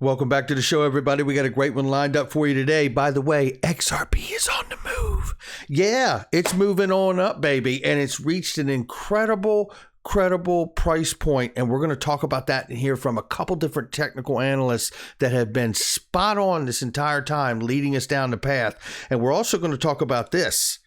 Welcome back to the show, everybody. We got a great one lined up for you today. By the way, XRP is on the move. Yeah, it's moving on up, baby, and it's reached an incredible price point, and we're going to talk about that and hear from a couple different technical analysts that have been spot on this entire time, leading us down the path. And we're also going to talk about this.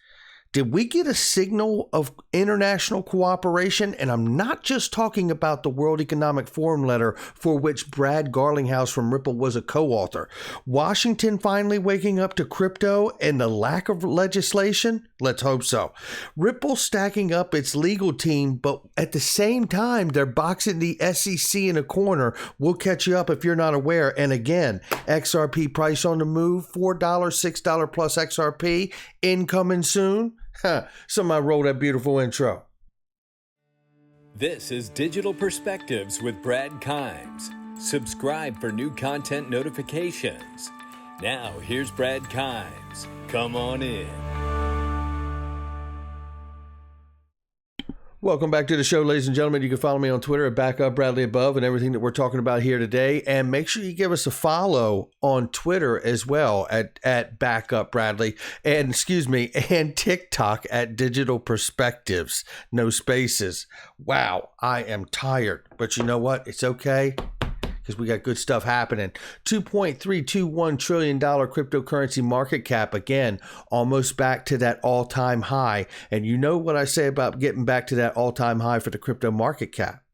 Did we get a signal of international cooperation? And I'm not just talking about the World Economic Forum letter for which Brad Garlinghouse from Ripple was a co-author. Washington finally waking up to crypto and the lack of legislation? Let's hope so. Ripple stacking up its legal team, but at the same time, they're boxing the SEC in a corner. We'll catch you up if you're not aware. And again, XRP price on the move, $4, $6 plus XRP, incoming soon. Somebody roll that beautiful intro. This is Digital Perspectives with Brad Kimes. Subscribe for new content notifications. Now, here's Brad Kimes. Come on in. Welcome back to the show, ladies and gentlemen. You can follow me on Twitter at @BackupBradleyAbove and everything that we're talking about here today. And make sure you give us a follow on Twitter as well at @BackupBradley and TikTok at Digital Perspectives. No spaces. Wow, I am tired. But you know what? It's okay, because we got good stuff happening. $2.321 trillion cryptocurrency market cap. Again, almost back to that all-time high. And you know what I say about getting back to that all-time high for the crypto market cap.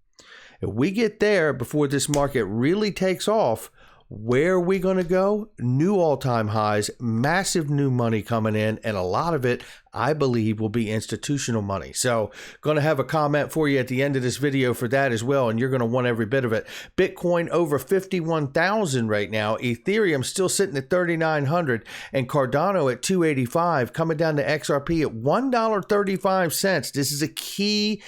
If we get there before this market really takes off, where are we going to go? New all-time highs, massive new money coming in, and a lot of it, I believe, will be institutional money. So going to have a comment for you at the end of this video for that as well, and you're going to want every bit of it. Bitcoin over 51,000 right now. Ethereum still sitting at 3,900, and Cardano at 285, coming down to XRP at $1.35. This is a key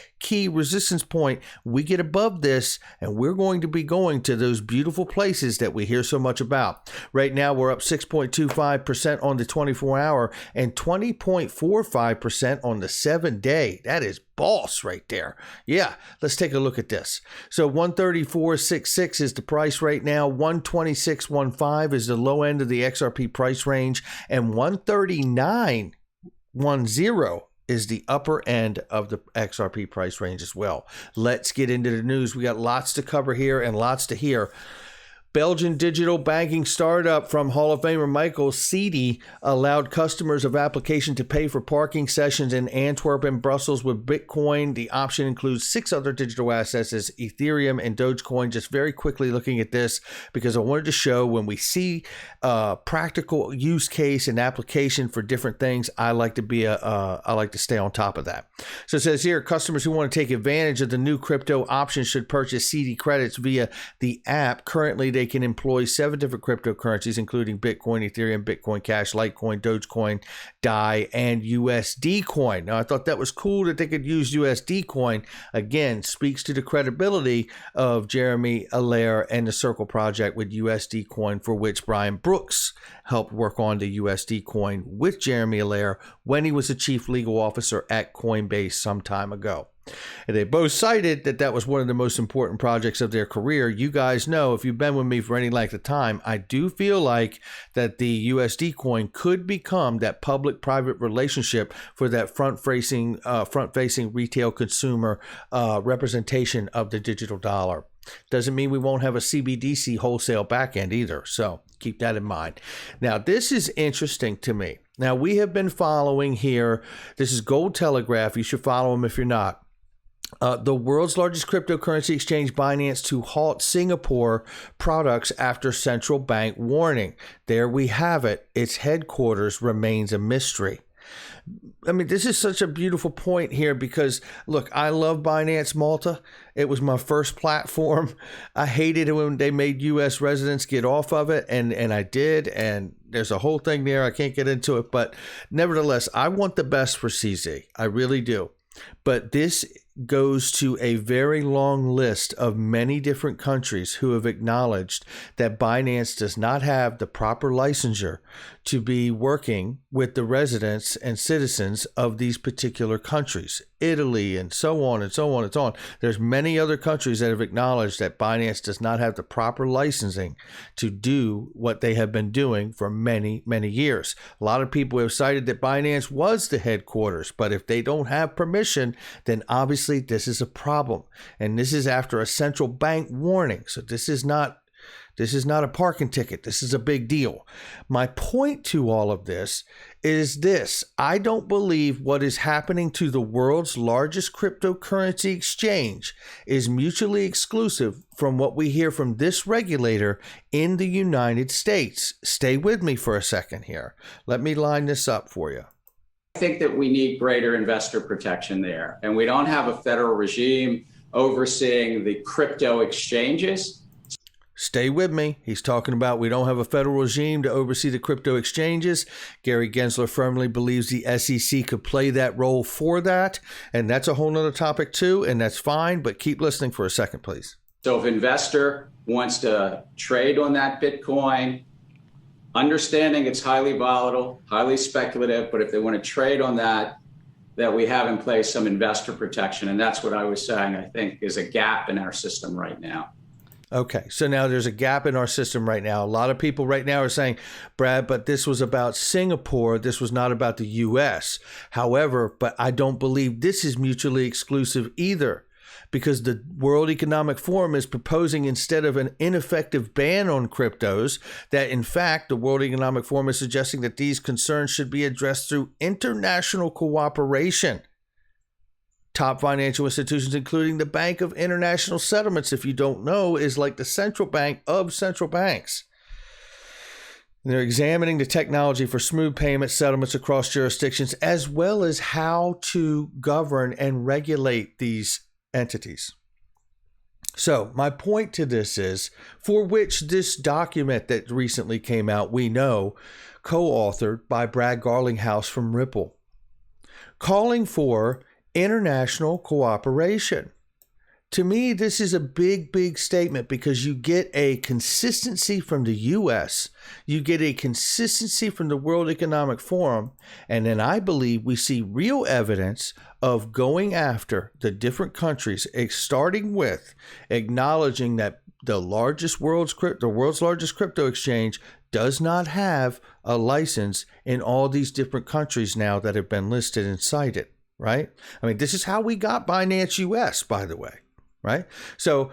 resistance point. We get above this, and we're going to be going to those beautiful places that we hear so much about. Right now, we're up 6.25% on the 24-hour and 20.45% on the 7-day. That is boss right there. Yeah, let's take a look at this. So 134.66 is the price right now. 126.15 is the low end of the XRP price range, and 139.10 is the upper end of the XRP price range as well. Let's get into the news. We got lots to cover here and lots to hear. Belgian digital banking startup from Hall of Famer Michael Seedy allowed customers of application to pay for parking sessions in Antwerp and Brussels with Bitcoin. The option includes 6 other digital assets as Ethereum and Dogecoin. Just very quickly looking at this because I wanted to show when we see practical use case and application for different things, I like to stay on top of that. So it says here, customers who want to take advantage of the new crypto option should purchase Seedy credits via the app. Currently, they can employ 7 different cryptocurrencies, including Bitcoin, Ethereum, Bitcoin Cash, Litecoin, Dogecoin, DAI, and USD Coin. Now, I thought that was cool that they could use USD Coin. Again, speaks to the credibility of Jeremy Allaire and the Circle project with USD Coin, for which Brian Brooks helped work on the USD Coin with Jeremy Allaire when he was a chief legal officer at Coinbase some time ago. And they both cited that that was one of the most important projects of their career. You guys know, if you've been with me for any length of time, I do feel like that the USD coin could become that public-private relationship for that front-facing retail consumer representation of the digital dollar. Doesn't mean we won't have a CBDC wholesale backend either. So keep that in mind. Now, this is interesting to me. Now, we have been following here. This is Gold Telegraph. You should follow them if you're not. The world's largest cryptocurrency exchange, Binance, to halt Singapore products after central bank warning. There we have it. Its headquarters remains a mystery. I mean, this is such a beautiful point here because, look, I love Binance Malta. It was my first platform. I hated it when they made U.S. residents get off of it, and I did, and there's a whole thing there. I can't get into it, but nevertheless, I want the best for CZ. I really do. But this goes to a very long list of many different countries who have acknowledged that Binance does not have the proper licensure to be working with the residents and citizens of these particular countries. Italy, and so on and so on and so on. There's many other countries that have acknowledged that Binance does not have the proper licensing to do what they have been doing for many, many years. A lot of people have cited that Binance was the headquarters, but if they don't have permission, then obviously this is a problem. And this is after a central bank warning. So this is not a parking ticket. This is a big deal. My point to all of this is this. I don't believe what is happening to the world's largest cryptocurrency exchange is mutually exclusive from what we hear from this regulator in the United States. Stay with me for a second here. Let me line this up for you. I think that we need greater investor protection there. And we don't have a federal regime overseeing the crypto exchanges. Stay with me. He's talking about we don't have a federal regime to oversee the crypto exchanges. Gary Gensler firmly believes the SEC could play that role for that. And that's a whole nother topic too. And that's fine. But keep listening for a second, please. So if an investor wants to trade on that Bitcoin, understanding it's highly volatile, highly speculative, but if they want to trade on that we have in place some investor protection. And that's what I was saying, I think, is a gap in our system right now. Okay, so now there's a gap in our system right now. A lot of people right now are saying, Brad, but this was about Singapore. This was not about the U.S. However, but I don't believe this is mutually exclusive either, because the World Economic Forum is proposing, instead of an ineffective ban on cryptos, that in fact the World Economic Forum is suggesting that these concerns should be addressed through international cooperation. Top financial institutions, including the Bank of International Settlements, if you don't know, is like the central bank of central banks. And they're examining the technology for smooth payment settlements across jurisdictions, as well as how to govern and regulate these entities. So my point to this is, for which this document that recently came out, we know, co-authored by Brad Garlinghouse from Ripple, calling for international cooperation. To me, this is a big, big statement, because you get a consistency from the U.S., you get a consistency from the World Economic Forum, and then I believe we see real evidence of going after the different countries, starting with acknowledging that the world's largest crypto exchange does not have a license in all these different countries now that have been listed and cited. Right? I mean, this is how we got Binance US, by the way, right? So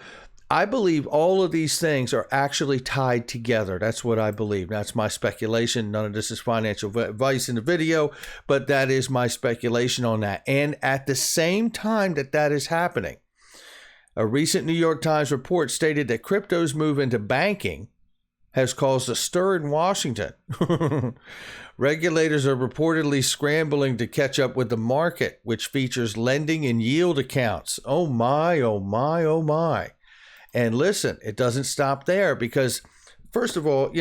I believe all of these things are actually tied together. That's what I believe. That's my speculation. None of this is financial advice in the video, but that is my speculation on that. And at the same time that is happening, a recent New York Times report stated that crypto's move into banking has caused a stir in Washington. Regulators are reportedly scrambling to catch up with the market, which features lending and yield accounts. Oh my, oh my, oh my. And listen, it doesn't stop there, because first of all,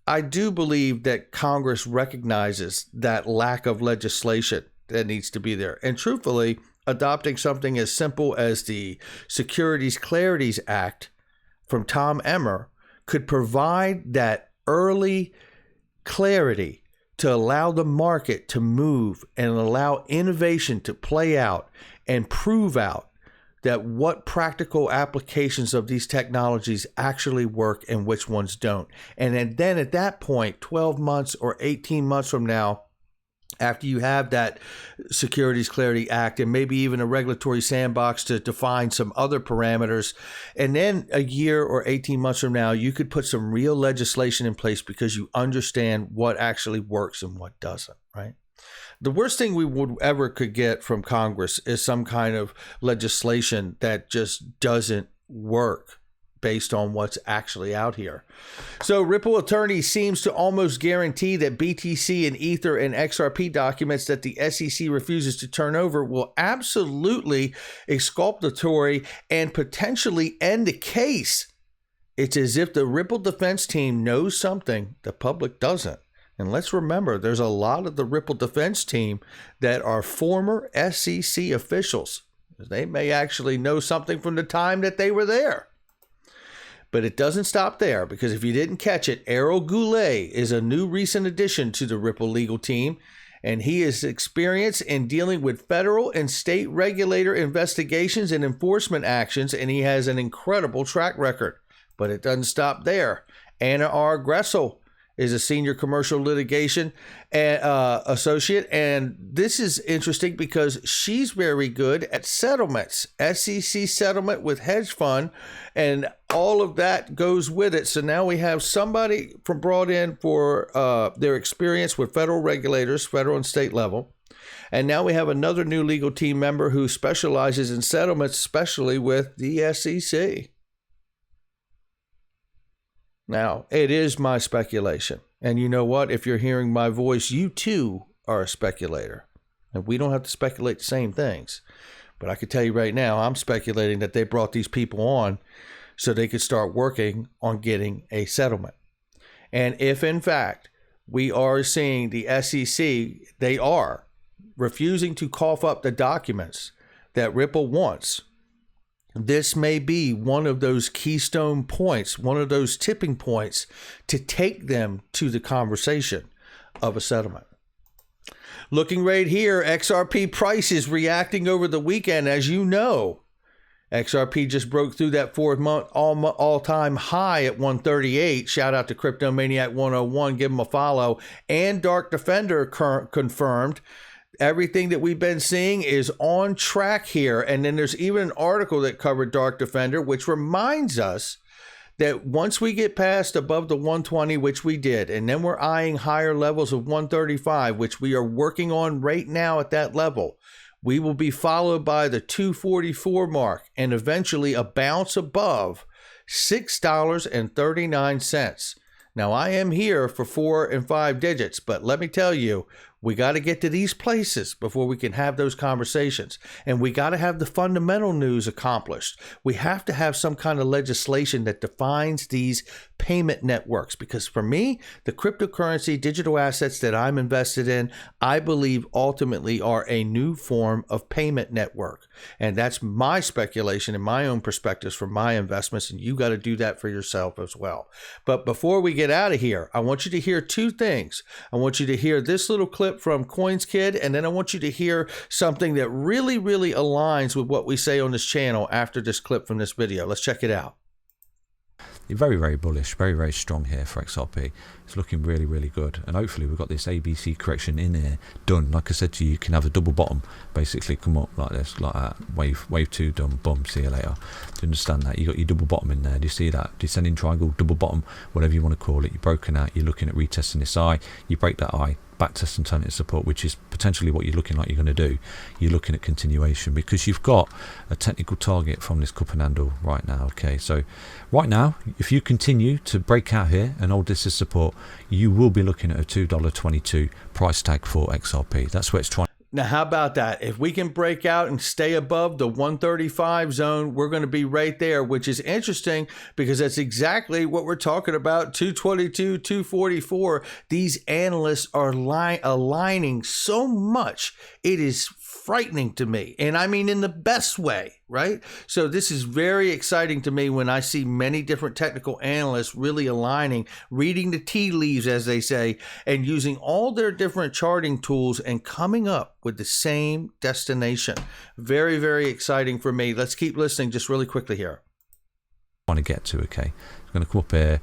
I do believe that Congress recognizes that lack of legislation that needs to be there. And truthfully, adopting something as simple as the Securities Clarities Act from Tom Emmer could provide that early clarity to allow the market to move and allow innovation to play out and prove out that what practical applications of these technologies actually work and which ones don't. And then at that point, 12 months or 18 months from now, after you have that Securities Clarity Act and maybe even a regulatory sandbox to define some other parameters, and then a year or 18 months from now, you could put some real legislation in place because you understand what actually works and what doesn't, right? The worst thing we would ever could get from Congress is some kind of legislation that just doesn't work based on what's actually out here. So Ripple attorney seems to almost guarantee that BTC and Ether and XRP documents that the SEC refuses to turn over will absolutely exculpatory and potentially end the case. It's as if the Ripple defense team knows something the public doesn't. And let's remember, there's a lot of the Ripple defense team that are former SEC officials. They may actually know something from the time that they were there. But it doesn't stop there, because if you didn't catch it, Errol Goulet is a new recent addition to the Ripple legal team. and he is experienced in dealing with federal and state regulator investigations and enforcement actions, and he has an incredible track record. But it doesn't stop there. Anna R. Gressel is a senior commercial litigation associate, and this is interesting because she's very good at settlements, SEC settlement with hedge fund, and all of that goes with it. So now we have somebody brought in for their experience with federal regulators, federal and state level. And now we have another new legal team member who specializes in settlements, especially with the SEC. Now, it is my speculation. And you know what? If you're hearing my voice, you too are a speculator. And we don't have to speculate the same things. But I can tell you right now, I'm speculating that they brought these people on so they could start working on getting a settlement. And if, in fact, we are seeing the SEC, they are refusing to cough up the documents that Ripple wants, this may be one of those keystone points, one of those tipping points to take them to the conversation of a settlement. Looking right here, XRP price is reacting over the weekend. As you know, XRP just broke through that 4-month all-time high at 138. Shout out to Crypto Maniac 101. Give him a follow. And Dark Defender confirmed. Everything that we've been seeing is on track here. And then there's even an article that covered Dark Defender, which reminds us that once we get past above the 120, which we did, and then we're eyeing higher levels of 135, which we are working on right now at that level, we will be followed by the 244 mark and eventually a bounce above $6.39. Now, I am here for 4 and 5 digits, but let me tell you, we got to get to these places before we can have those conversations. And we got to have the fundamental news accomplished. We have to have some kind of legislation that defines these payment networks. Because for me, the cryptocurrency, digital assets that I'm invested in, I believe ultimately are a new form of payment network. And that's my speculation and my own perspectives for my investments. And you got to do that for yourself as well. But before we get out of here, I want you to hear 2 things. I want you to hear this little clip from Coins Kid, and then I want you to hear something that really, really aligns with what we say on this channel after this clip from this video. Let's check it out. You're very, very bullish, very, very strong here for XRP. It's looking really, really good. And hopefully we've got this ABC correction in here done. Like I said to you, you can have a double bottom, basically come up like this, like that. Wave 2 done, boom, see you later. Do you understand that? You got your double bottom in there. Do you see that? Descending triangle, double bottom, whatever you want to call it. You're broken out. You're looking at retesting this eye. You break that eye, back test and turn it to support, which is potentially what you're looking like you're going to do. You're looking at continuation because you've got a technical target from this cup and handle right now. Okay, so right now, if you continue to break out here and hold this as support, you will be looking at a $2.22 price tag for XRP. That's where it's trying. Now, how about that? If we can break out and stay above the 135 zone, we're going to be right there, which is interesting because that's exactly what we're talking about. 222, 244. These analysts are aligning so much. It is frightening to me. And I mean in the best way, right? So this is very exciting to me when I see many different technical analysts really aligning, reading the tea leaves, as they say, and using all their different charting tools and coming up with the same destination. Very, very exciting for me. Let's keep listening just really quickly here. Want to get to, okay? It's going to come up here,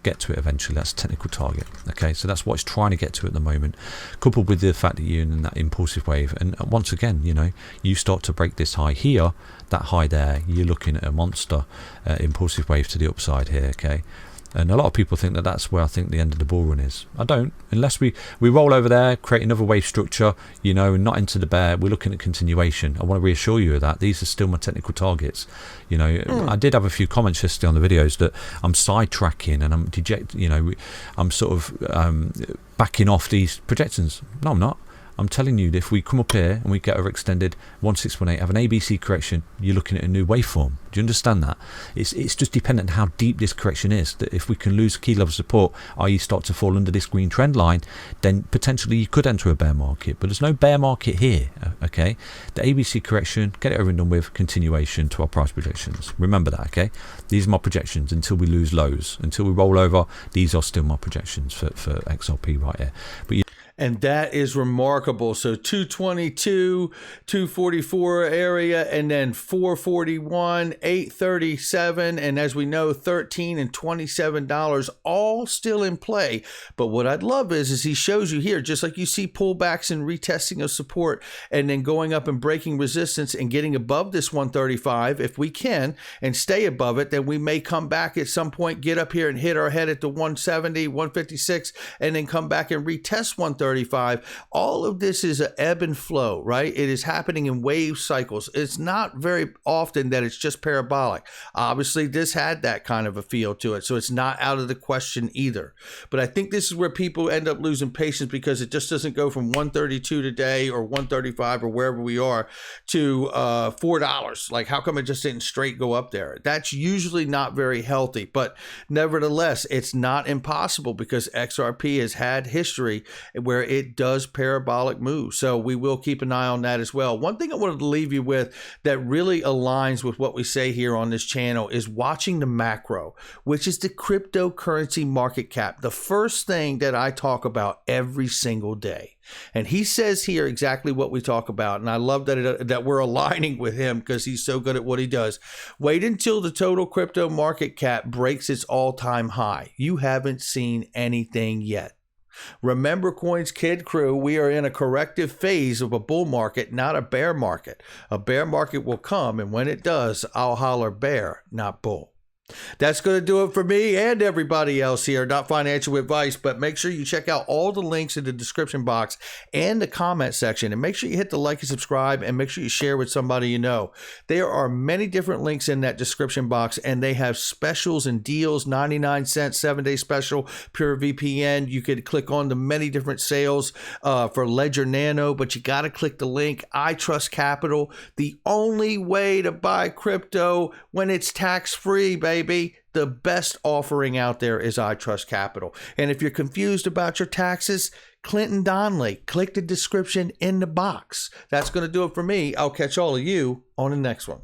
get to it eventually. That's a technical target. Okay, so that's what it's trying to get to at the moment, coupled with the fact that you're in that impulsive wave. And once again, you know, you start to break this high here, that high there, you're looking at a monster impulsive wave to the upside here. Okay, and a lot of people think that that's where I think the end of the bull run is. I don't, unless we roll over there, create another wave structure, you know, not into the bear. We're looking at continuation. I want to reassure you of that. These are still my technical targets. You know, I did have a few comments yesterday on the videos that I'm sidetracking and I'm you know, I'm sort of backing off these projections. No, I'm not. I'm telling you that if we come up here and we get overextended 1618, have an ABC correction, you're looking at a new waveform. Do you understand that? It's just dependent on how deep this correction is. That if we can lose key level support, i.e. start to fall under this green trend line, then potentially you could enter a bear market. But there's no bear market here. Okay, the ABC correction, get it over and done with, continuation to our price projections. Remember that. Okay, these are my projections until we lose lows, until we roll over. These are still my projections for XRP right here. But And that is remarkable. So 222, 244 area, and then 441, 837, and as we know, $13 and $27 all still in play. But what I'd love is he shows you here, just like you see pullbacks and retesting of support, and then going up and breaking resistance and getting above this 135. If we can and stay above it, then we may come back at some point, get up here and hit our head at the 170, 156, and then come back and retest 135. All of this is an ebb and flow, right? It is happening in wave cycles. It's not very often that it's just parabolic. Obviously, this had that kind of a feel to it, so it's not out of the question either. But I think this is where people end up losing patience, because it just doesn't go from 132 today or 135 or wherever we are to $4. Like, how come it just didn't straight go up there? That's usually not very healthy, but nevertheless, it's not impossible, because XRP has had history where it does parabolic moves. So we will keep an eye on that as well. One thing I wanted to leave you with that really aligns with what we say here on this channel is watching the macro, which is the cryptocurrency market cap, the first thing that I talk about every single day. And he says here exactly what we talk about. And I love that we're aligning with him, because he's so good at what he does. Wait until the total crypto market cap breaks its all-time high. You haven't seen anything yet. Remember, Coins Kid Crew, we are in a corrective phase of a bull market, not a bear market. A bear market will come, and when it does, I'll holler bear, not bull. That's going to do it for me and everybody else here. Not financial advice, but make sure you check out all the links in the description box and the comment section. And make sure you hit the like and subscribe, and make sure you share with somebody you know. There are many different links in that description box, and they have specials and deals, 99 cents, 7-day special, Pure VPN. You could click on the many different sales for Ledger Nano, but you got to click the link. I Trust Capital, the only way to buy crypto when it's tax-free, baby. The best offering out there is I Trust Capital. And if you're confused about your taxes, Clinton Donnelly, click the description in the box. That's going to do it for me. I'll catch all of you on the next one.